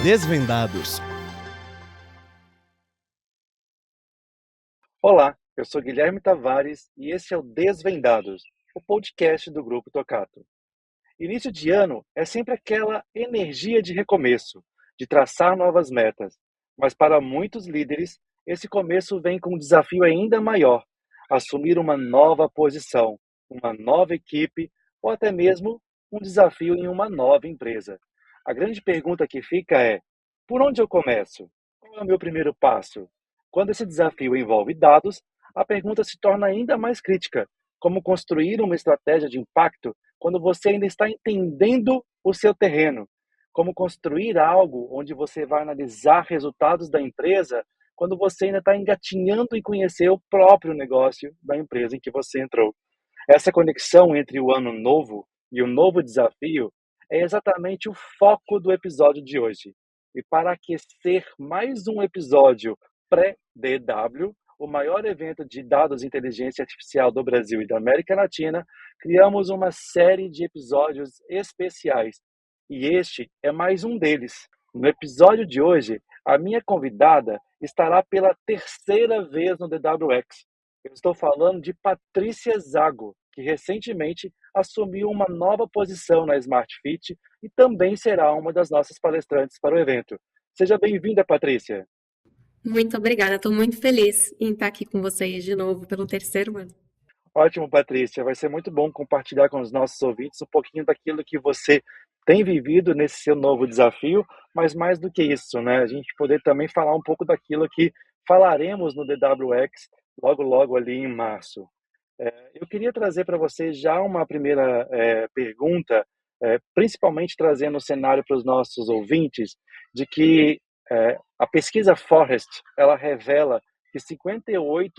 Desvendados. Olá, eu sou Guilherme Tavares e esse é o Desvendados, o podcast do Grupo Tocato. Início de ano é sempre aquela energia de recomeço, de traçar novas metas, mas para muitos líderes, esse começo vem com um desafio ainda maior: assumir uma nova posição, uma nova equipe ou até mesmo um desafio em uma nova empresa. A grande pergunta que fica é: por onde eu começo? Qual é o meu primeiro passo? Quando esse desafio envolve dados, a pergunta se torna ainda mais crítica: como construir uma estratégia de impacto quando você ainda está entendendo o seu terreno? Como construir algo onde você vai analisar resultados da empresa quando você ainda está engatinhando em conhecer o próprio negócio da empresa em que você entrou? Essa conexão entre o ano novo e o novo desafio é exatamente o foco do episódio de hoje. E para aquecer mais um episódio pré-DW, o maior evento de dados e inteligência artificial do Brasil e da América Latina, criamos uma série de episódios especiais. E este é mais um deles. No episódio de hoje, a minha convidada estará pela terceira vez no DWX. Eu estou falando de Patrícia Zago, que recentemente assumiu uma nova posição na Smart Fit e também será uma das nossas palestrantes para o evento. Seja bem-vinda, Patrícia. Muito obrigada, estou muito feliz em estar aqui com vocês de novo pelo terceiro ano. Ótimo, Patrícia. Vai ser muito bom compartilhar com os nossos ouvintes um pouquinho daquilo que você tem vivido nesse seu novo desafio, mas mais do que isso, né? A gente poder também falar um pouco daquilo que falaremos no DWX logo, logo ali em março. Eu queria trazer para você já uma primeira pergunta, principalmente trazendo o cenário para os nossos ouvintes, de que a pesquisa Forrest, ela revela que 58%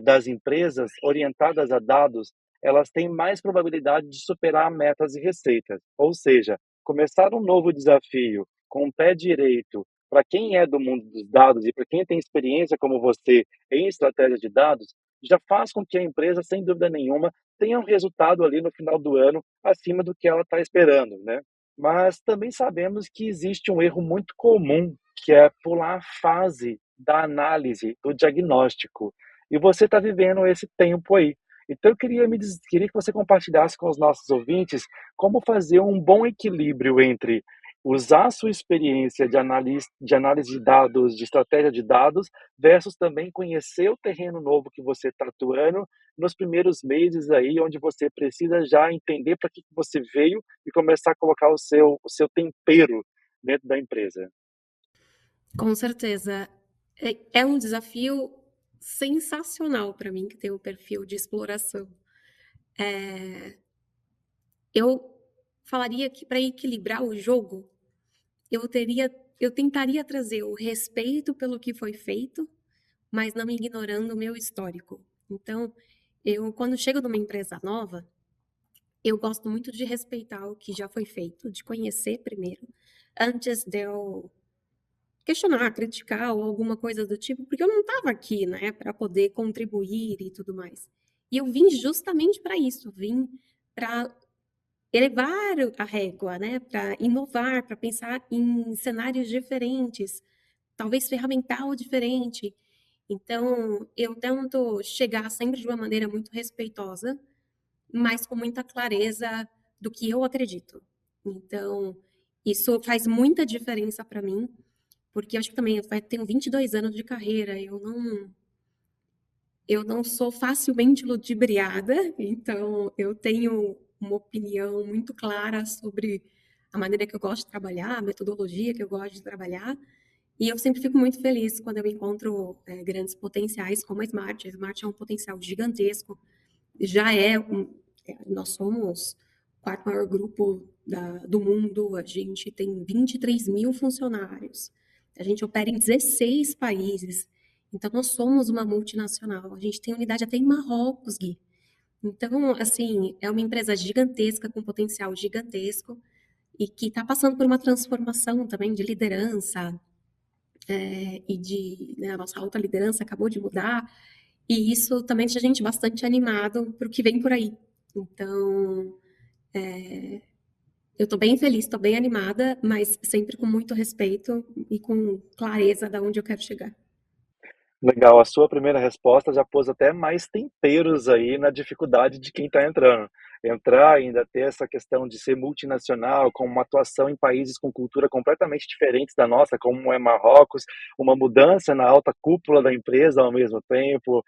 das empresas orientadas a dados, elas têm mais probabilidade de superar metas e receitas. Ou seja, começar um novo desafio com o pé direito, para quem é do mundo dos dados e para quem tem experiência como você em estratégia de dados, já faz com que a empresa, sem dúvida nenhuma, tenha um resultado ali no final do ano acima do que ela está esperando, né? Mas também sabemos que existe um erro muito comum, que é pular a fase da análise, do diagnóstico. E você está vivendo esse tempo aí. Então, eu queria que você compartilhasse com os nossos ouvintes como fazer um bom equilíbrio entre usar a sua experiência de análise de dados, de estratégia de dados, versus também conhecer o terreno novo que você está atuando nos primeiros meses aí, onde você precisa já entender para que você veio e começar a colocar o seu tempero dentro da empresa. Com certeza. É um desafio sensacional para mim, que tem um perfil de exploração. Eu falaria que para equilibrar o jogo, eu tentaria trazer o respeito pelo que foi feito, mas não ignorando o meu histórico. Então, quando chego numa empresa nova, eu gosto muito de respeitar o que já foi feito, de conhecer primeiro, antes de eu questionar, criticar ou alguma coisa do tipo, porque eu não estava aqui, né, para poder contribuir e tudo mais. E eu vim justamente para isso, vim para elevar a régua, né, para inovar, para pensar em cenários diferentes, talvez ferramental diferente. Então, eu tento chegar sempre de uma maneira muito respeitosa, mas com muita clareza do que eu acredito. Então, isso faz muita diferença para mim, porque eu acho que também eu tenho 22 anos de carreira, eu não sou facilmente ludibriada, então eu tenho uma opinião muito clara sobre a maneira que eu gosto de trabalhar, a metodologia que eu gosto de trabalhar, e eu sempre fico muito feliz quando eu encontro grandes potenciais como a Smart. A Smart é um potencial gigantesco, já nós somos o quarto maior grupo do mundo, a gente tem 23 mil funcionários, a gente opera em 16 países, então nós somos uma multinacional, a gente tem unidade até em Marrocos, Gui. Então, assim, é uma empresa gigantesca, com potencial gigantesco, e que está passando por uma transformação também de liderança, né, a nossa alta liderança acabou de mudar, e isso também deixa a gente bastante animado para o que vem por aí. Então, Eu tô bem feliz, tô bem animada, mas sempre com muito respeito e com clareza de onde eu quero chegar. Legal, a sua primeira resposta já pôs até mais temperos aí na dificuldade de quem está entrando. Entrar, ainda ter essa questão de ser multinacional, com uma atuação em países com cultura completamente diferentes da nossa, como é Marrocos, uma mudança na alta cúpula da empresa ao mesmo tempo,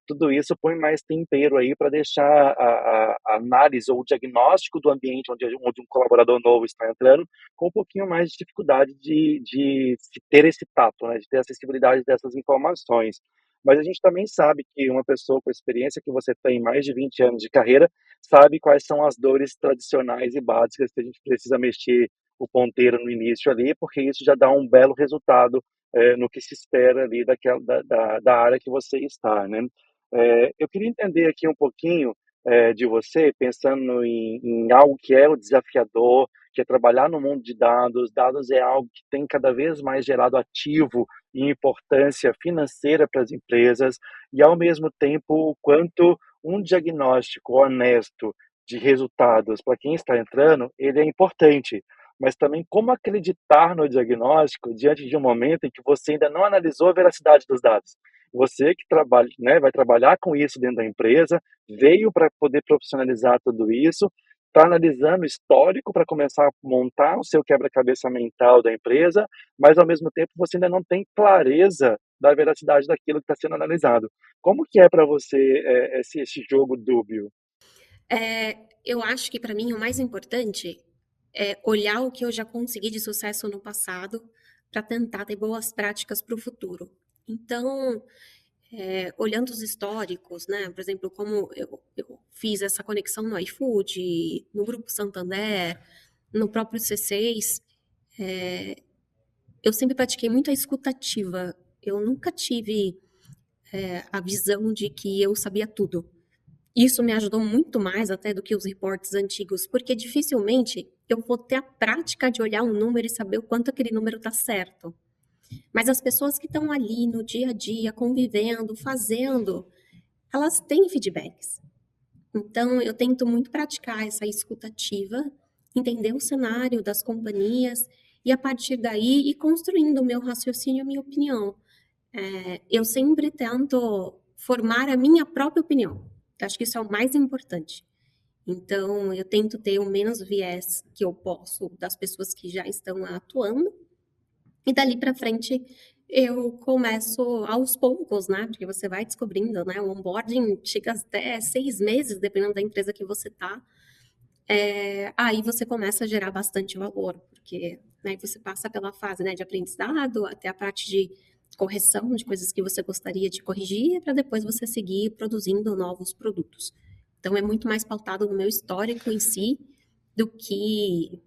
tudo isso põe mais tempero aí para deixar a análise ou o diagnóstico do ambiente onde um colaborador novo está entrando com um pouquinho mais de dificuldade de ter esse tato, né, de ter a acessibilidade dessas informações. Mas a gente também sabe que uma pessoa com a experiência que você tem, mais de 20 anos de carreira, sabe quais são as dores tradicionais e básicas que a gente precisa mexer o ponteiro no início ali, porque isso já dá um belo resultado no que se espera ali da área que você está, né? Eu queria entender aqui um pouquinho de você, pensando em algo que é o desafiador, que é trabalhar no mundo de dados. Dados é algo que tem cada vez mais gerado ativo e importância financeira para as empresas, e ao mesmo tempo, o quanto um diagnóstico honesto de resultados para quem está entrando, ele é importante. Mas também como acreditar no diagnóstico diante de um momento em que você ainda não analisou a veracidade dos dados. Você que trabalha, né, vai trabalhar com isso dentro da empresa, veio para poder profissionalizar tudo isso, está analisando o histórico para começar a montar o seu quebra-cabeça mental da empresa, mas ao mesmo tempo você ainda não tem clareza da veracidade daquilo que está sendo analisado. Como que é para você esse jogo dúbio? Eu acho que para mim o mais importante é olhar o que eu já consegui de sucesso no passado para tentar ter boas práticas para o futuro. Então, olhando os históricos, né? Por exemplo, como eu fiz essa conexão no iFood, no Grupo Santander, no próprio C6, eu sempre pratiquei muito a escutativa. Eu nunca tive a visão de que eu sabia tudo. Isso me ajudou muito mais até do que os reportes antigos, porque dificilmente eu vou ter a prática de olhar um número e saber o quanto aquele número está certo. Mas as pessoas que estão ali no dia a dia, convivendo, fazendo, elas têm feedbacks. Então, eu tento muito praticar essa escutativa, entender o cenário das companhias e, a partir daí, ir construindo o meu raciocínio e a minha opinião. Eu sempre tento formar a minha própria opinião. Eu acho que isso é o mais importante. Então, eu tento ter o menos viés que eu posso das pessoas que já estão atuando, e dali para frente eu começo aos poucos, né? Porque você vai descobrindo, né? O onboarding chega até 6 meses, dependendo da empresa que você está. Aí você começa a gerar bastante valor, porque né, você passa pela fase né, de aprendizado até a parte de correção de coisas que você gostaria de corrigir, para depois você seguir produzindo novos produtos. Então, é muito mais pautado no meu histórico em si do que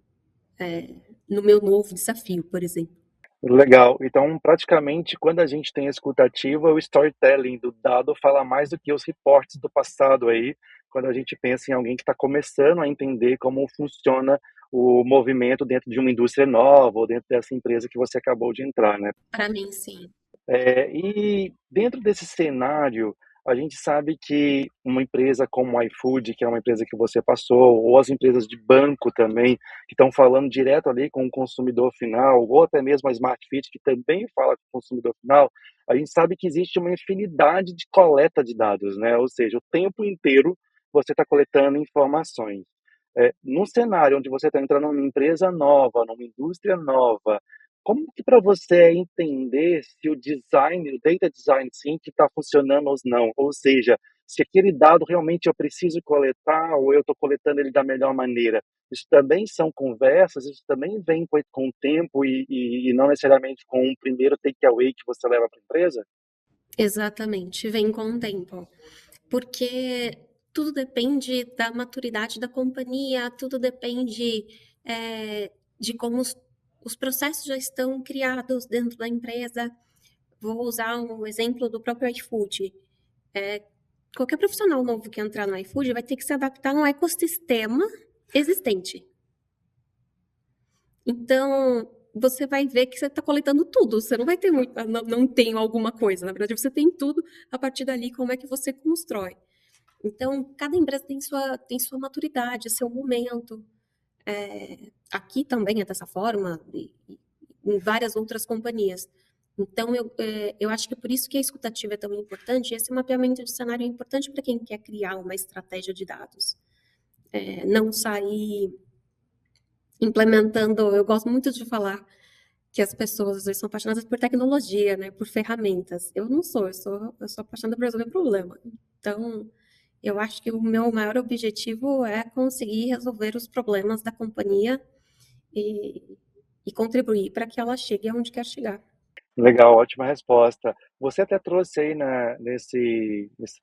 no meu novo desafio, por exemplo. Legal. Então, praticamente, quando a gente tem a escuta ativa, o storytelling do dado fala mais do que os reportes do passado aí, quando a gente pensa em alguém que está começando a entender como funciona o movimento dentro de uma indústria nova ou dentro dessa empresa que você acabou de entrar, né? Para mim, sim. E dentro desse cenário, a gente sabe que uma empresa como o iFood, que é uma empresa que você passou, ou as empresas de banco também, que estão falando direto ali com o consumidor final, ou até mesmo a Smart Fit, que também fala com o consumidor final, a gente sabe que existe uma infinidade de coleta de dados, né? Ou seja, o tempo inteiro você está coletando informações. Num cenário onde você está entrando numa empresa nova, numa indústria nova, como que para você é entender se o design, o data design sim, que está funcionando ou não? Ou seja, se aquele dado realmente eu preciso coletar ou eu estou coletando ele da melhor maneira. Isso também são conversas, isso também vem com o tempo e não necessariamente com um primeiro takeaway que você leva para a empresa? Exatamente, vem com o tempo. Porque tudo depende da maturidade da companhia, tudo depende de como os processos já estão criados dentro da empresa. Vou usar um exemplo do próprio iFood. Qualquer profissional novo que entrar no iFood vai ter que se adaptar a um ecossistema existente. Então, você vai ver que você está coletando tudo. Você não vai ter muito, não tenho alguma coisa. Na verdade, você tem tudo. A partir dali, como é que você constrói? Então, cada empresa tem sua maturidade, seu momento. Aqui também é dessa forma, e em várias outras companhias. Então, eu acho que é por isso que a escutativa é tão importante, e esse mapeamento de cenário é importante para quem quer criar uma estratégia de dados. Não sair implementando, eu gosto muito de falar que as pessoas às vezes são apaixonadas por tecnologia, né, por ferramentas. Eu não sou, eu sou apaixonada por resolver problema. Então, eu acho que o meu maior objetivo é conseguir resolver os problemas da companhia e contribuir para que ela chegue aonde quer chegar. Legal, ótima resposta. Você até trouxe aí nessa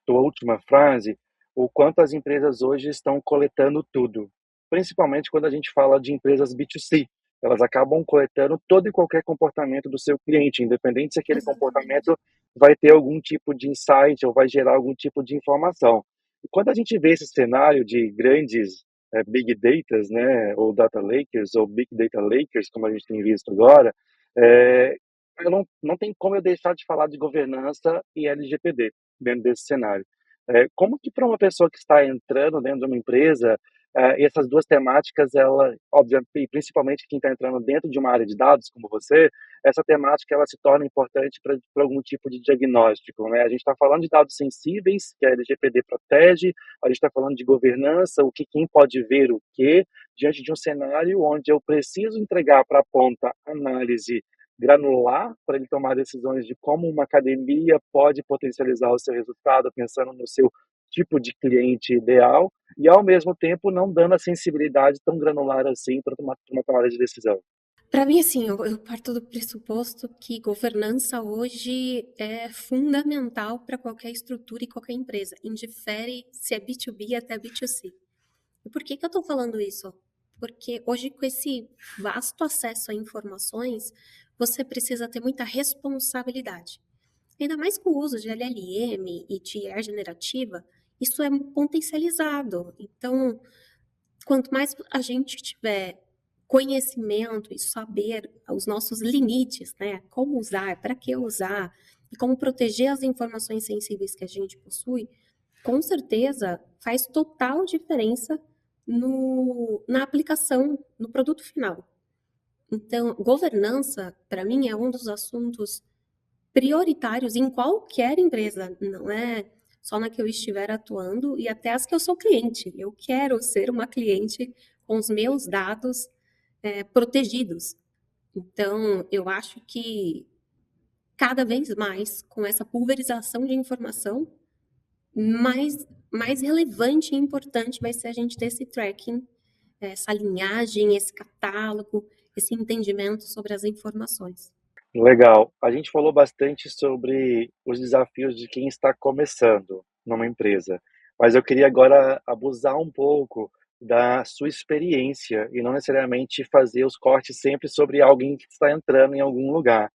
tua última frase o quanto as empresas hoje estão coletando tudo, principalmente quando a gente fala de empresas B2C. Elas acabam coletando todo e qualquer comportamento do seu cliente, independente se aquele Exatamente. comportamento vai ter algum tipo de insight ou vai gerar algum tipo de informação. E quando a gente vê esse cenário de grandes big datas, né, ou data lakers, ou big data lakers, como a gente tem visto agora, eh, eu não tem como eu deixar de falar de governança e LGPD dentro desse cenário. Como que para uma pessoa que está entrando dentro de uma empresa, essas 2 temáticas, ela óbvia e principalmente quem está entrando dentro de uma área de dados como você, essa temática ela se torna importante para algum tipo de diagnóstico, né. A gente está falando de dados sensíveis, que a LGPD protege, a gente está falando de governança, o que quem pode ver o quê, diante de um cenário onde eu preciso entregar para a ponta análise granular para ele tomar decisões de como uma academia pode potencializar o seu resultado, pensando no seu tipo de cliente ideal e, ao mesmo tempo, não dando a sensibilidade tão granular assim para uma tomada de decisão. Para mim, assim, eu parto do pressuposto que governança hoje é fundamental para qualquer estrutura e qualquer empresa, indifere se é B2B até B2C. E por que eu estou falando isso? Porque hoje, com esse vasto acesso a informações, você precisa ter muita responsabilidade. Ainda mais com o uso de LLM e de IA generativa, isso é potencializado. Então, quanto mais a gente tiver conhecimento e saber os nossos limites, né? Como usar, para que usar e como proteger as informações sensíveis que a gente possui, com certeza faz total diferença na aplicação, no produto final. Então, governança, para mim, é um dos assuntos prioritários em qualquer empresa, não é só na que eu estiver atuando e até as que eu sou cliente. Eu quero ser uma cliente com os meus dados protegidos. Então, eu acho que cada vez mais, com essa pulverização de informação, mais relevante e importante vai ser a gente ter esse tracking, essa linhagem, esse catálogo, esse entendimento sobre as informações. Legal. A gente falou bastante sobre os desafios de quem está começando numa empresa, mas eu queria agora abusar um pouco da sua experiência e não necessariamente fazer os cortes sempre sobre alguém que está entrando em algum lugar.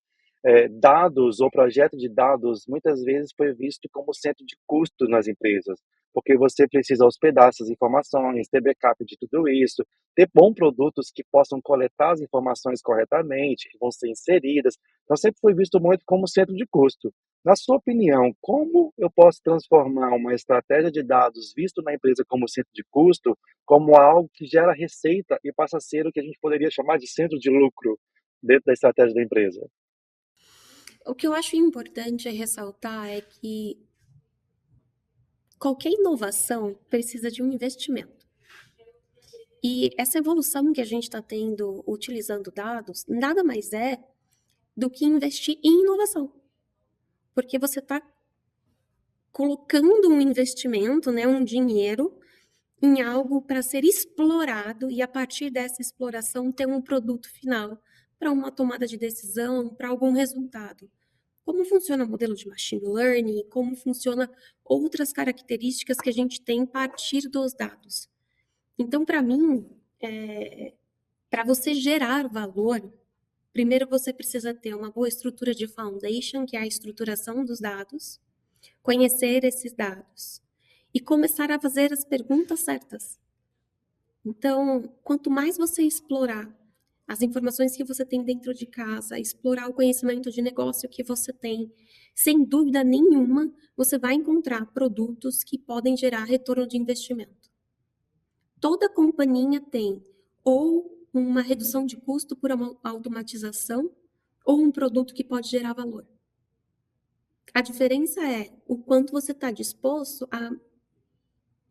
Dados ou projeto de dados muitas vezes foi visto como centro de custo nas empresas, porque você precisa hospedar essas informações, ter backup de tudo isso, ter bons produtos que possam coletar as informações corretamente, que vão ser inseridas. Então, sempre foi visto muito como centro de custo. Na sua opinião, como eu posso transformar uma estratégia de dados visto na empresa como centro de custo, como algo que gera receita e passa a ser o que a gente poderia chamar de centro de lucro dentro da estratégia da empresa? O que eu acho importante ressaltar é que qualquer inovação precisa de um investimento. E essa evolução que a gente está tendo utilizando dados nada mais é do que investir em inovação. Porque você está colocando um investimento, né, um dinheiro, em algo para ser explorado e, a partir dessa exploração, ter um produto final para uma tomada de decisão, para algum resultado. Como funciona o modelo de machine learning, como funciona outras características que a gente tem a partir dos dados. Então, para mim, para você gerar valor, primeiro você precisa ter uma boa estrutura de foundation, que é a estruturação dos dados, conhecer esses dados e começar a fazer as perguntas certas. Então, quanto mais você explorar as informações que você tem dentro de casa, explorar o conhecimento de negócio que você tem, sem dúvida nenhuma, você vai encontrar produtos que podem gerar retorno de investimento. Toda companhia tem ou uma redução de custo por uma automatização, ou um produto que pode gerar valor. A diferença é o quanto você está disposto a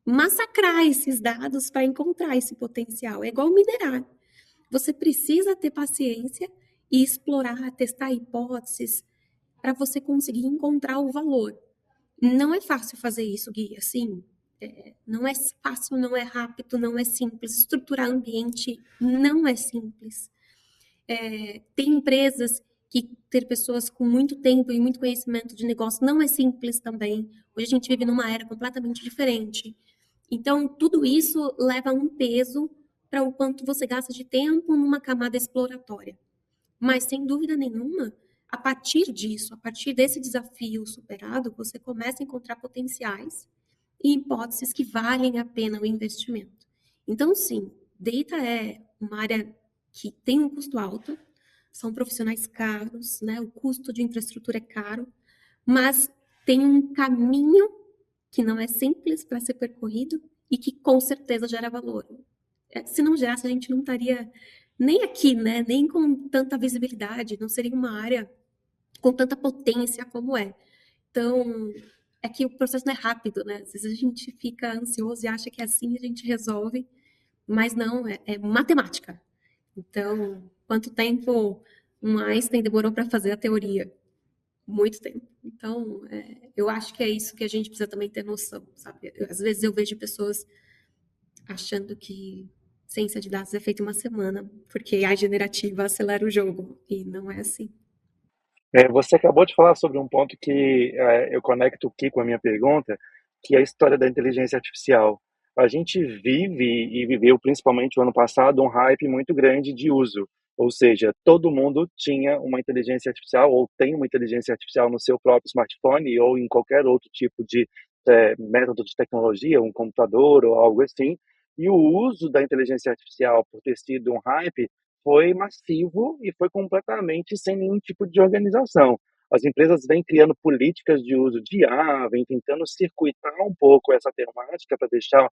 massacrar esses dados para encontrar esse potencial. É igual minerar. Você precisa ter paciência e explorar, testar hipóteses para você conseguir encontrar o valor. Não é fácil fazer isso, Gui, assim, não é fácil, não é rápido, não é simples. Estruturar ambiente não é simples. Tem empresas que ter pessoas com muito tempo e muito conhecimento de negócio não é simples também. Hoje a gente vive numa era completamente diferente. Então, tudo isso leva um peso para o quanto você gasta de tempo numa camada exploratória. Mas, sem dúvida nenhuma, a partir disso, a partir desse desafio superado, você começa a encontrar potenciais e hipóteses que valem a pena o investimento. Então, sim, data é uma área que tem um custo alto, são profissionais caros, né? O custo de infraestrutura é caro, mas tem um caminho que não é simples para ser percorrido e que com certeza gera valor. Se não gerasse, a gente não estaria nem aqui, né? Nem com tanta visibilidade, não seria uma área com tanta potência como é. Então, é que o processo não é rápido, né? Às vezes a gente fica ansioso e acha que é assim a gente resolve, mas não, é matemática. Então, quanto tempo um Einstein demorou para fazer a teoria? Muito tempo. Então, eu acho que é isso que a gente precisa também ter noção, sabe? Às vezes eu vejo pessoas achando que ciência de dados é feita em uma semana, porque a generativa acelera o jogo, e não é assim. Você acabou de falar sobre um ponto que eu conecto aqui com a minha pergunta, que é a história da inteligência artificial. A gente vive e viveu, principalmente o ano passado, um hype muito grande de uso. Ou seja, todo mundo tinha uma inteligência artificial ou tem uma inteligência artificial no seu próprio smartphone ou em qualquer outro tipo de método de tecnologia, um computador ou algo assim. E o uso da inteligência artificial, por ter sido um hype, foi massivo e foi completamente sem nenhum tipo de organização. As empresas vêm criando políticas de uso de IA, vêm tentando circuitar um pouco essa temática para deixar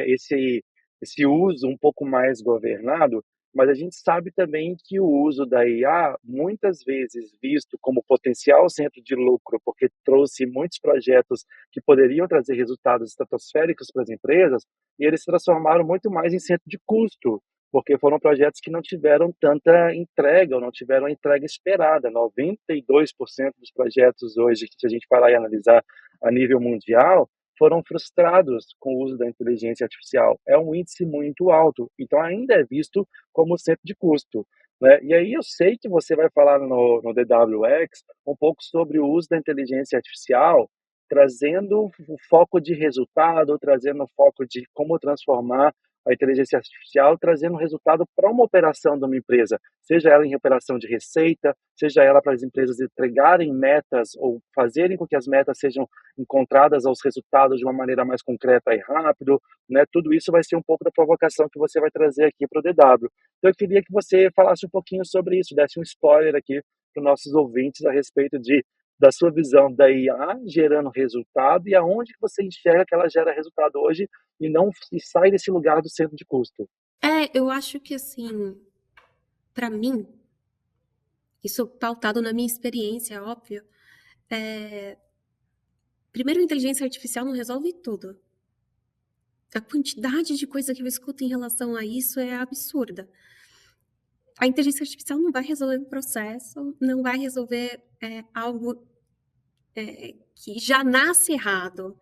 esse uso um pouco mais governado, mas a gente sabe também que o uso da IA, muitas vezes visto como potencial centro de lucro, porque trouxe muitos projetos que poderiam trazer resultados estratosféricos para as empresas, e eles se transformaram muito mais em centro de custo, porque foram projetos que não tiveram tanta entrega, ou não tiveram a entrega esperada. 92% dos projetos hoje, que se a gente parar e analisar a nível mundial, foram frustrados com o uso da inteligência artificial. É um índice muito alto, então ainda é visto como centro de custo. Né? E aí eu sei que você vai falar no DWX um pouco sobre o uso da inteligência artificial, trazendo o foco de resultado, trazendo o foco de como transformar a inteligência artificial trazendo resultado para uma operação de uma empresa, seja ela em operação de receita, seja ela para as empresas entregarem metas ou fazerem com que as metas sejam encontradas aos resultados de uma maneira mais concreta e rápido, né? Tudo isso vai ser um pouco da provocação que você vai trazer aqui para o DW. Então eu queria que você falasse um pouquinho sobre isso, desse um spoiler aqui para os nossos ouvintes a respeito da sua visão da IA gerando resultado e aonde que você enxerga que ela gera resultado hoje e não e sai desse lugar do centro de custo. Eu acho que assim, para mim, isso pautado na minha experiência, óbvio, primeiro, a inteligência artificial não resolve tudo. A quantidade de coisa que eu escuto em relação a isso é absurda. A inteligência artificial não vai resolver um processo, não vai resolver algo que já nasce errado.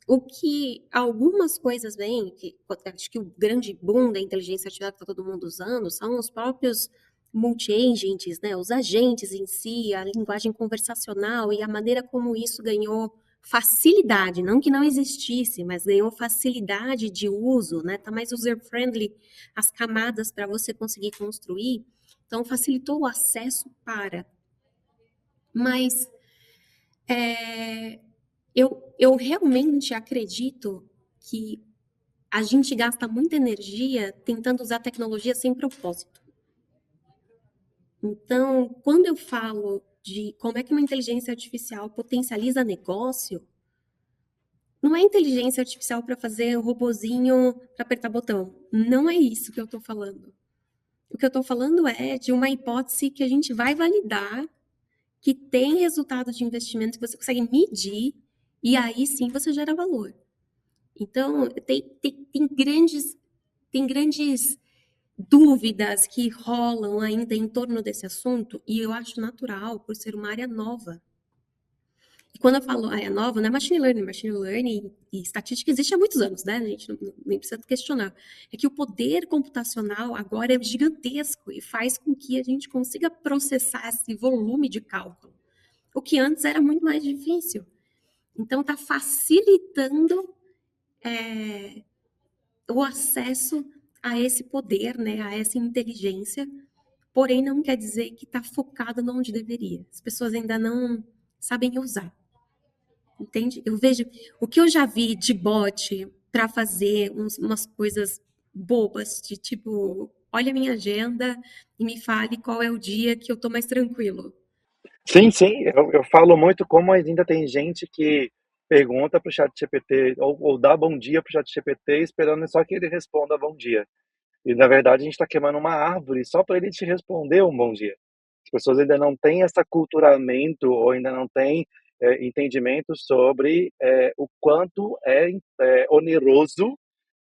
O que algumas coisas vêm, que acho que o grande boom da inteligência artificial que está todo mundo usando, são os próprios multi-agents, né? Os agentes em si, a linguagem conversacional e a maneira como isso ganhou facilidade, não que não existisse, mas ganhou facilidade de uso, né? Tá mais user-friendly as camadas para você conseguir construir, então facilitou o acesso para. Mas eu realmente acredito que a gente gasta muita energia tentando usar tecnologia sem propósito. Então, quando eu falo de como é que uma inteligência artificial potencializa negócio, não é inteligência artificial para fazer robozinho para apertar botão. Não é isso que eu estou falando. O que eu estou falando é de uma hipótese que a gente vai validar, que tem resultado de investimento que você consegue medir, e aí sim você gera valor. Então, tem grandes dúvidas que rolam ainda em torno desse assunto, e eu acho natural, por ser uma área nova. E quando eu falo área nova, não é machine learning e estatística existe há muitos anos, né? A gente nem precisa questionar. É que o poder computacional agora é gigantesco e faz com que a gente consiga processar esse volume de cálculo, o que antes era muito mais difícil. Então, está facilitando o acesso a esse poder, né, a essa inteligência, porém não quer dizer que está focado onde deveria. As pessoas ainda não sabem usar, entende? Eu vejo o que eu já vi de bot para fazer umas coisas bobas, de tipo, olha a minha agenda e me fale qual é o dia que eu tô mais tranquilo. Sim, sim, eu falo muito como ainda tem gente que pergunta para o ChatGPT ou dá bom dia para o ChatGPT esperando só que ele responda bom dia. E na verdade a gente está queimando uma árvore só para ele te responder um bom dia. As pessoas ainda não têm esse aculturamento ou ainda não têm entendimento sobre o quanto é oneroso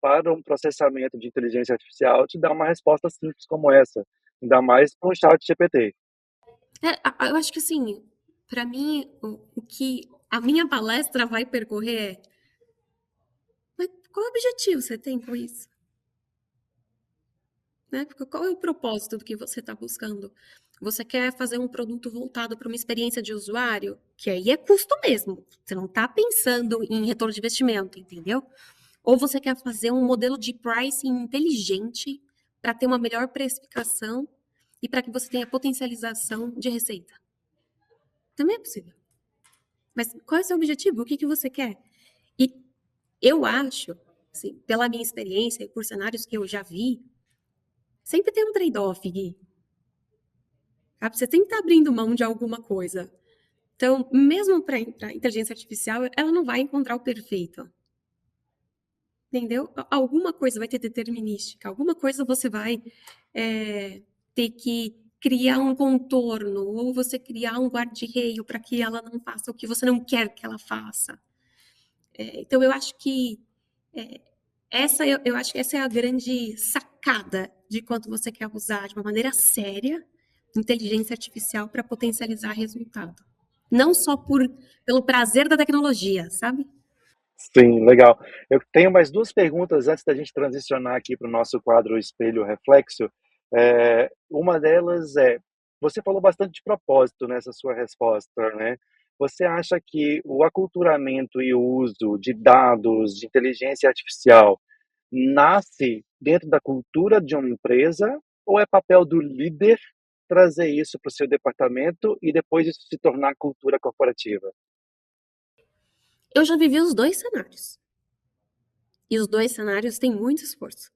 para um processamento de inteligência artificial te dar uma resposta simples como essa, ainda mais com o ChatGPT. Eu acho que assim, para mim, o que a minha palestra vai percorrer é, mas qual objetivo você tem com isso? Né? Porque qual é o propósito do que você está buscando? Você quer fazer um produto voltado para uma experiência de usuário, que aí é custo mesmo. Você não está pensando em retorno de investimento, entendeu? Ou você quer fazer um modelo de pricing inteligente para ter uma melhor precificação e para que você tenha potencialização de receita. Também é possível. Mas qual é o seu objetivo? O que, que você quer? E eu acho, assim, pela minha experiência e por cenários que eu já vi, sempre tem um trade-off, Gui. Sabe? Você tem que estar abrindo mão de alguma coisa. Então, mesmo para a inteligência artificial, ela não vai encontrar o perfeito. Entendeu? Alguma coisa vai ter determinística, alguma coisa você vai ter que criar um contorno, ou você criar um guarda-reio para que ela não faça o que você não quer que ela faça. Então, eu acho que eu acho que essa é a grande sacada de quando você quer usar de uma maneira séria inteligência artificial para potencializar resultado. Não só pelo prazer da tecnologia, sabe? Sim, legal. Eu tenho mais duas perguntas antes da gente transicionar aqui para o nosso quadro Espelho Reflexo. Uma delas é, você falou bastante de propósito nessa sua resposta, né? Você acha que o aculturamento e o uso de dados, de inteligência artificial, nasce dentro da cultura de uma empresa ou é papel do líder trazer isso para o seu departamento e depois isso se tornar cultura corporativa? Eu já vivi os dois cenários. E os dois cenários têm muito esforço.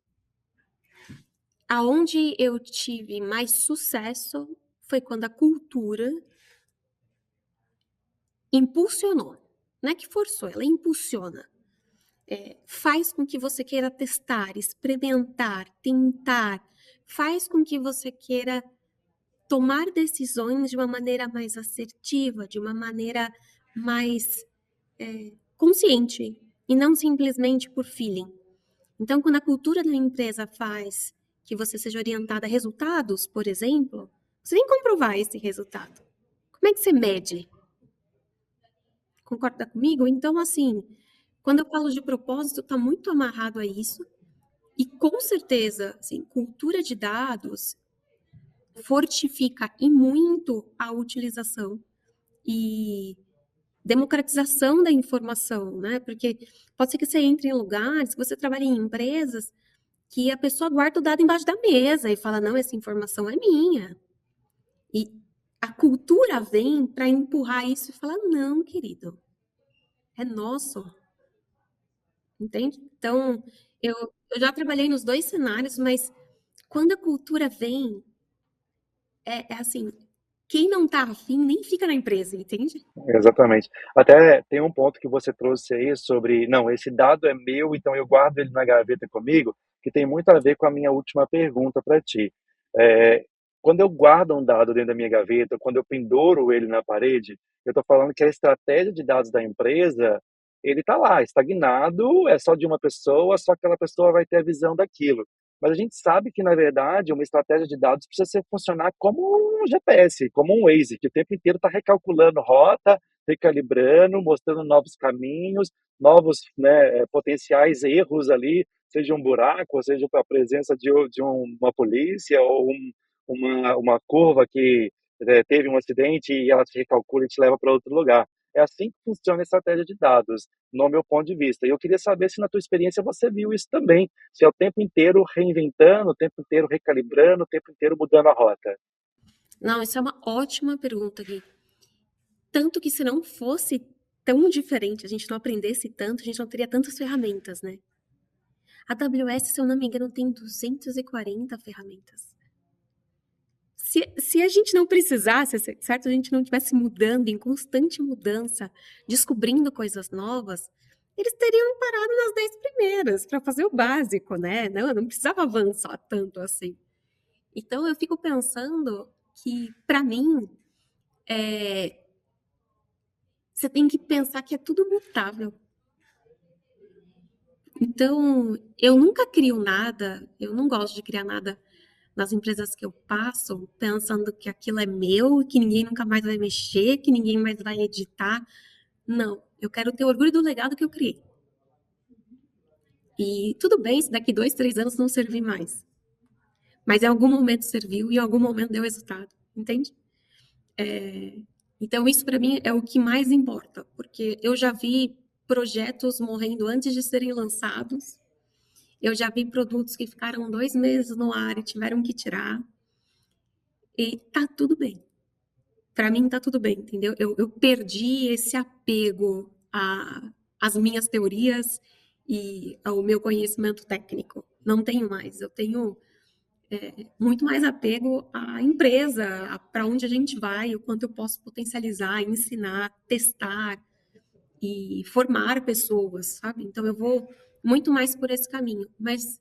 Aonde eu tive mais sucesso foi quando a cultura impulsionou. Não é que forçou, ela impulsiona. Faz com que você queira testar, experimentar, tentar. Faz com que você queira tomar decisões de uma maneira mais assertiva, de uma maneira mais consciente e não simplesmente por feeling. Então, quando a cultura da empresa faz que você seja orientada a resultados, por exemplo, você tem que comprovar esse resultado. Como é que você mede? Concorda comigo? Então, assim, quando eu falo de propósito, está muito amarrado a isso. E com certeza, assim, cultura de dados fortifica e muito a utilização e democratização da informação, né? Porque pode ser que você entre em lugares, que você trabalhe em empresas que a pessoa guarda o dado embaixo da mesa e fala: não, essa informação é minha. E a cultura vem para empurrar isso e falar: não, querido, é nosso, entende? Então, eu já trabalhei nos dois cenários, mas quando a cultura vem, é assim. quem não tá afim nem fica na empresa, entende? Exatamente. Até tem um ponto que você trouxe aí sobre, não, esse dado é meu, então eu guardo ele na gaveta comigo, que tem muito a ver com a minha última pergunta para ti. É, quando eu guardo um dado dentro da minha gaveta, quando eu penduro ele na parede, eu estou falando que a estratégia de dados da empresa, ele está lá, estagnado, é só de uma pessoa, só aquela pessoa vai ter a visão daquilo. Mas a gente sabe que, na verdade, uma estratégia de dados precisa funcionar como um GPS, como um Waze, que o tempo inteiro está recalculando rota, recalibrando, mostrando novos caminhos, novos, né, potenciais erros ali, seja um buraco, ou seja a presença de uma polícia, ou uma curva que teve um acidente e ela te recalcula e te leva para outro lugar. É assim que funciona a estratégia de dados, no meu ponto de vista. E eu queria saber se na tua experiência você viu isso também, se é o tempo inteiro reinventando, o tempo inteiro recalibrando, o tempo inteiro mudando a rota. Não, isso é uma ótima pergunta, Gui. Tanto que se não fosse tão diferente, a gente não aprendesse tanto, a gente não teria tantas ferramentas, né? A AWS, se eu não me engano, tem 240 ferramentas. Se a gente não precisasse, certo? A gente não estivesse mudando, em constante mudança, descobrindo coisas novas, eles teriam parado nas 10 primeiras para fazer o básico, né? Não precisava avançar tanto assim. Então, eu fico pensando que, para mim, você tem que pensar que é tudo mutável. Então, eu nunca crio nada, eu não gosto de criar nada nas empresas que eu passo, pensando que aquilo é meu, que ninguém nunca mais vai mexer, que ninguém mais vai editar. Não, eu quero ter orgulho do legado que eu criei. E tudo bem se daqui 2, 3 anos não servir mais. Mas em algum momento serviu e em algum momento deu resultado, entende? Então, isso para mim é o que mais importa, porque eu já vi projetos morrendo antes de serem lançados, eu já vi produtos que ficaram 2 meses no ar e tiveram que tirar, e tá tudo bem. Para mim tá tudo bem, entendeu? Eu perdi esse apego às minhas teorias e ao meu conhecimento técnico. Não tenho mais. Eu tenho muito mais apego à empresa, para onde a gente vai, o quanto eu posso potencializar, ensinar, testar e formar pessoas, sabe? Então eu vou muito mais por esse caminho. Mas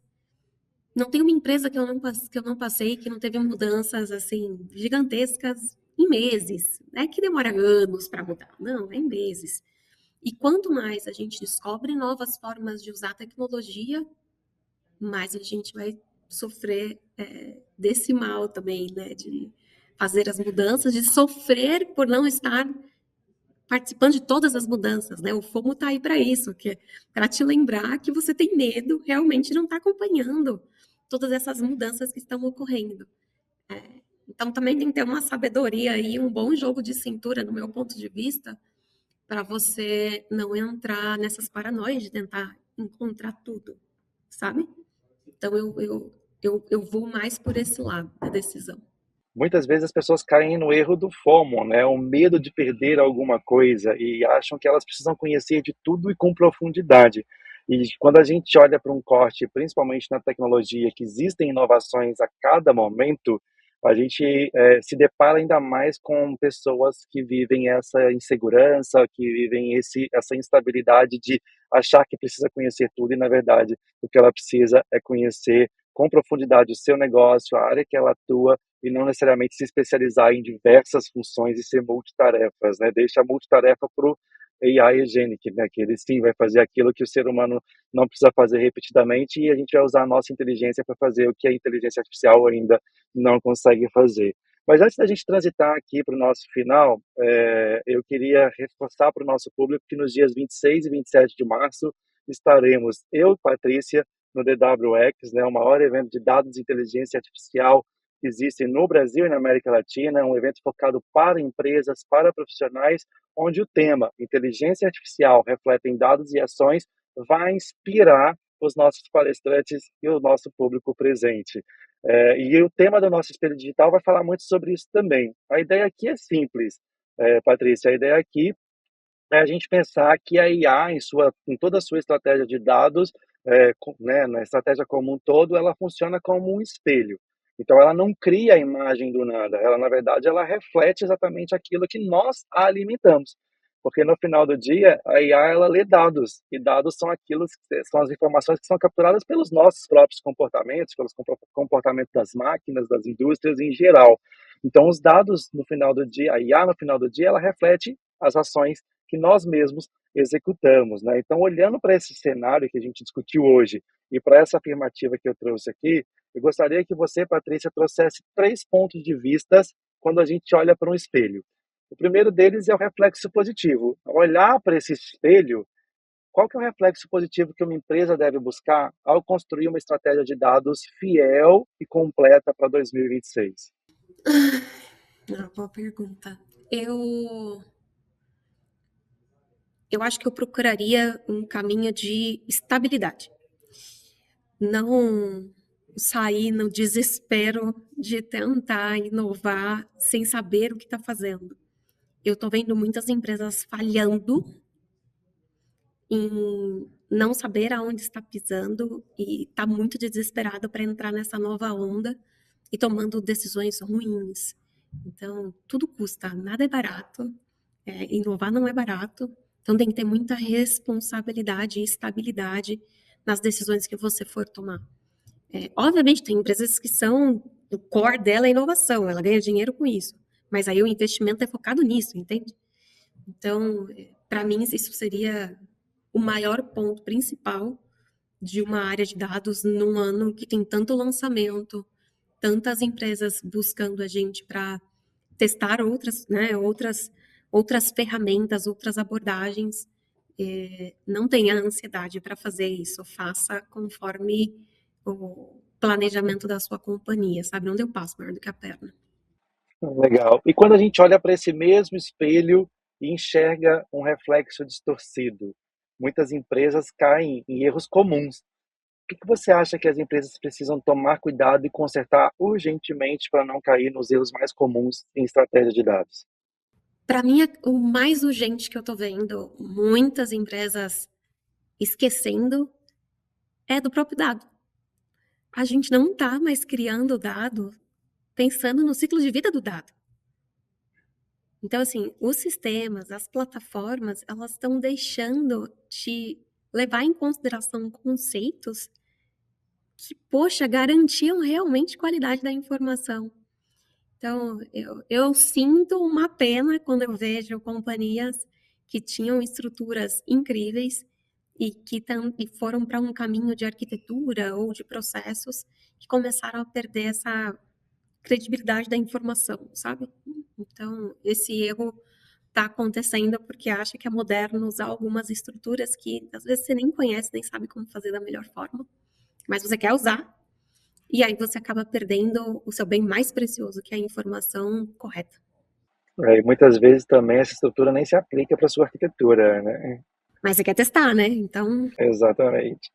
não tem uma empresa que eu não passei que não teve mudanças assim gigantescas em meses. Não é que demora anos para mudar, não, é em meses. E quanto mais a gente descobre novas formas de usar a tecnologia, mais a gente vai sofrer desse mal também, né? De fazer as mudanças, de sofrer por não estar participando de todas as mudanças, né? O FOMO está aí para isso, que é para te lembrar que você tem medo, realmente não está acompanhando todas essas mudanças que estão ocorrendo. Então também tem que ter uma sabedoria aí, um bom jogo de cintura, no meu ponto de vista, para você não entrar nessas paranoias de tentar encontrar tudo, sabe? Então eu vou mais por esse lado da decisão. Muitas vezes as pessoas caem no erro do FOMO, né? O medo de perder alguma coisa e acham que elas precisam conhecer de tudo e com profundidade. E quando a gente olha para um corte, principalmente na tecnologia, que existem inovações a cada momento, a gente se depara ainda mais com pessoas que vivem essa insegurança, que vivem essa instabilidade de achar que precisa conhecer tudo e, na verdade, o que ela precisa é conhecer com profundidade o seu negócio, a área que ela atua, e não necessariamente se especializar em diversas funções e ser multitarefas, né? Deixa a multitarefa para o AI Agenic, né? Que ele sim vai fazer aquilo que o ser humano não precisa fazer repetidamente e a gente vai usar a nossa inteligência para fazer o que a inteligência artificial ainda não consegue fazer. Mas antes da gente transitar aqui para o nosso final, eu queria reforçar para o nosso público que nos dias 26 e 27 de março estaremos eu e Patrícia no DWX, né, o maior evento de dados e inteligência artificial que existem no Brasil e na América Latina, um evento focado para empresas, para profissionais, onde o tema inteligência artificial reflete em dados e ações vai inspirar os nossos palestrantes e o nosso público presente. E o tema do nosso espelho digital vai falar muito sobre isso também. A ideia aqui é simples, Patrícia, a ideia aqui é a gente pensar que a IA, em toda a sua estratégia de dados, né, na estratégia como um todo, ela funciona como um espelho. Então ela não cria a imagem do nada, ela na verdade ela reflete exatamente aquilo que nós a alimentamos. Porque no final do dia, a IA ela lê dados, e dados são aquilo são as informações que são capturadas pelos nossos próprios comportamentos, pelos comportamentos das máquinas, das indústrias em geral. Então os dados no final do dia, a IA no final do dia, ela reflete as ações que nós mesmos executamos, né? Então olhando para esse cenário que a gente discutiu hoje e para essa afirmativa que eu trouxe aqui, eu gostaria que você, Patrícia, trouxesse 3 pontos de vistas quando a gente olha para um espelho. O primeiro deles é o reflexo positivo. Ao olhar para esse espelho, qual que é o reflexo positivo que uma empresa deve buscar ao construir uma estratégia de dados fiel e completa para 2026? Boa pergunta. Eu, eu acho que eu procuraria um caminho de estabilidade. Não sair no desespero de tentar inovar sem saber o que está fazendo. Eu estou vendo muitas empresas falhando em não saber aonde está pisando e está muito desesperado para entrar nessa nova onda e tomando decisões ruins. Então, tudo custa, nada é barato, inovar não é barato, então tem que ter muita responsabilidade e estabilidade nas decisões que você for tomar. Obviamente, tem empresas que são, o core dela é inovação, ela ganha dinheiro com isso, mas aí o investimento é focado nisso, entende? Então, para mim, isso seria o maior ponto principal de uma área de dados num ano que tem tanto lançamento, tantas empresas buscando a gente para testar outras, né, outras ferramentas, outras abordagens. Não tenha ansiedade para fazer isso, faça conforme o planejamento da sua companhia, sabe? Não deu passo maior do que a perna. Legal. E quando a gente olha para esse mesmo espelho e enxerga um reflexo distorcido, muitas empresas caem em erros comuns. O que você acha que as empresas precisam tomar cuidado e consertar urgentemente para não cair nos erros mais comuns em estratégia de dados? Para mim, o mais urgente que eu estou vendo muitas empresas esquecendo é do próprio dado. A gente não está mais criando dado pensando no ciclo de vida do dado. Então, assim, os sistemas, as plataformas, elas estão deixando de levar em consideração conceitos que, poxa, garantiam realmente qualidade da informação. Então, eu sinto uma pena quando eu vejo companhias que tinham estruturas incríveis e que e foram para um caminho de arquitetura ou de processos que começaram a perder essa credibilidade da informação, sabe? Então, esse erro está acontecendo porque acha que é moderno usar algumas estruturas que às vezes você nem conhece, nem sabe como fazer da melhor forma, mas você quer usar, e aí você acaba perdendo o seu bem mais precioso, que é a informação correta. E muitas vezes também essa estrutura nem se aplica para a sua arquitetura, né? Mas você quer testar, né? Então, Exatamente.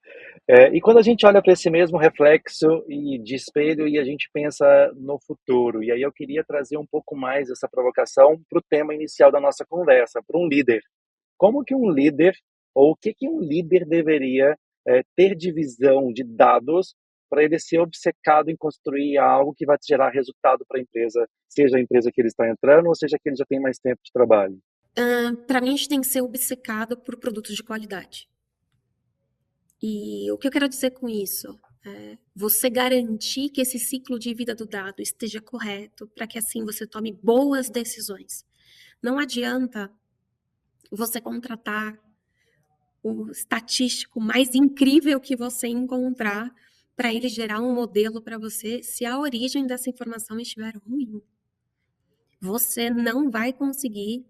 E quando a gente olha para esse mesmo reflexo e de espelho e a gente pensa no futuro, e aí eu queria trazer um pouco mais essa provocação para o tema inicial da nossa conversa, para um líder. Como que um líder, ou o que que um líder deveria ter de visão de dados para ele ser obcecado em construir algo que vai gerar resultado para a empresa, seja a empresa que ele está entrando, ou seja que ele já tem mais tempo de trabalho? para mim, a gente tem que ser obcecado por produtos de qualidade. E o que eu quero dizer com isso? Você garantir que esse ciclo de vida do dado esteja correto, para que assim você tome boas decisões. Não adianta você contratar o estatístico mais incrível que você encontrar para ele gerar um modelo para você, se a origem dessa informação estiver ruim. Você não vai conseguir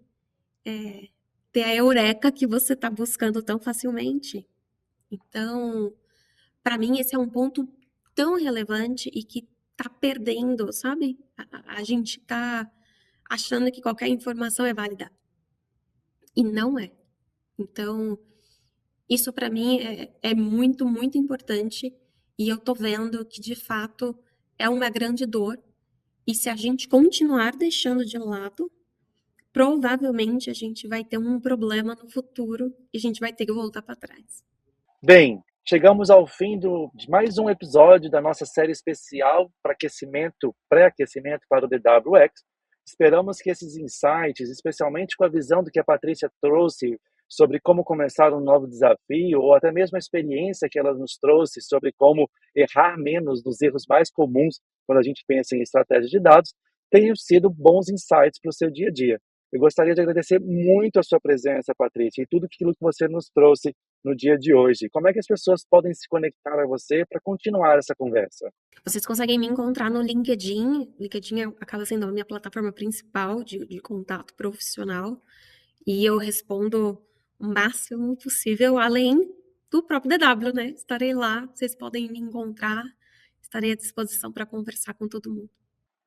ter a eureka que você está buscando tão facilmente. Então, para mim, esse é um ponto tão relevante e que está perdendo, sabe? A gente está achando que qualquer informação é válida. E não é. Então, isso para mim é muito, muito importante. E eu tô vendo que, de fato, é uma grande dor. E se a gente continuar deixando de lado, provavelmente a gente vai ter um problema no futuro e a gente vai ter que voltar para trás. Bem, Chegamos ao fim de mais um episódio da nossa série especial para pré-aquecimento para o DWX. Esperamos que esses insights, especialmente com a visão do que a Patrícia trouxe sobre como começar um novo desafio, ou até mesmo a experiência que ela nos trouxe sobre como errar menos nos erros mais comuns quando a gente pensa em estratégia de dados, tenham sido bons insights para o seu dia a dia. Eu gostaria de agradecer muito a sua presença, Patrícia, e tudo aquilo que você nos trouxe no dia de hoje. Como é que as pessoas podem se conectar a você para continuar essa conversa? Vocês conseguem me encontrar no LinkedIn. LinkedIn acaba sendo a minha plataforma principal de contato profissional. E eu respondo o máximo possível, além do próprio DW, né? Estarei lá, vocês podem me encontrar. Estarei à disposição para conversar com todo mundo.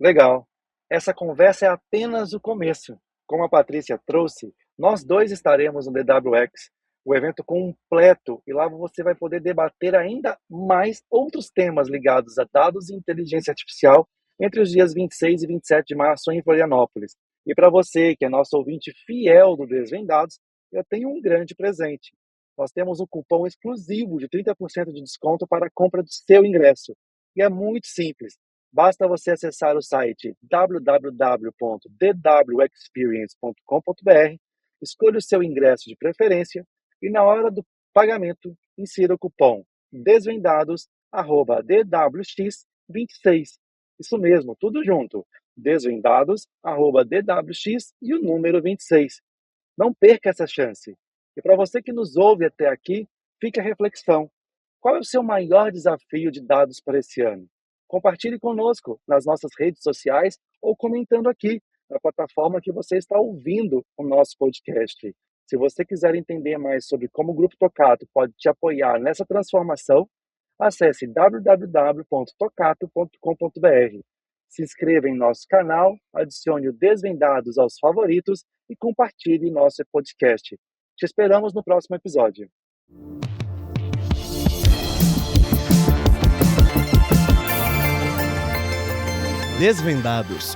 Legal. Essa conversa é apenas o começo. Como a Patrícia trouxe, nós dois estaremos no DWX, o evento completo, e lá você vai poder debater ainda mais outros temas ligados a dados e inteligência artificial entre os dias 26 e 27 de março em Florianópolis. E para você, que é nosso ouvinte fiel do Desvendados, eu tenho um grande presente. Nós temos um cupom exclusivo de 30% de desconto para a compra do seu ingresso. E é muito simples. Basta você acessar o site www.dwexperience.com.br, escolha o seu ingresso de preferência e, na hora do pagamento, insira o cupom desvendados@dwx26. Isso mesmo, tudo junto. Desvendados@dwx e o número 26. Não perca essa chance. E para você que nos ouve até aqui, fica a reflexão. Qual é o seu maior desafio de dados para esse ano? Compartilhe conosco nas nossas redes sociais ou comentando aqui na plataforma que você está ouvindo o nosso podcast. Se você quiser entender mais sobre como o Grupo Tocato pode te apoiar nessa transformação, acesse www.tocato.com.br. Se inscreva em nosso canal, adicione o Desvendados aos favoritos e compartilhe nosso podcast. Te esperamos no próximo episódio. Desvendados,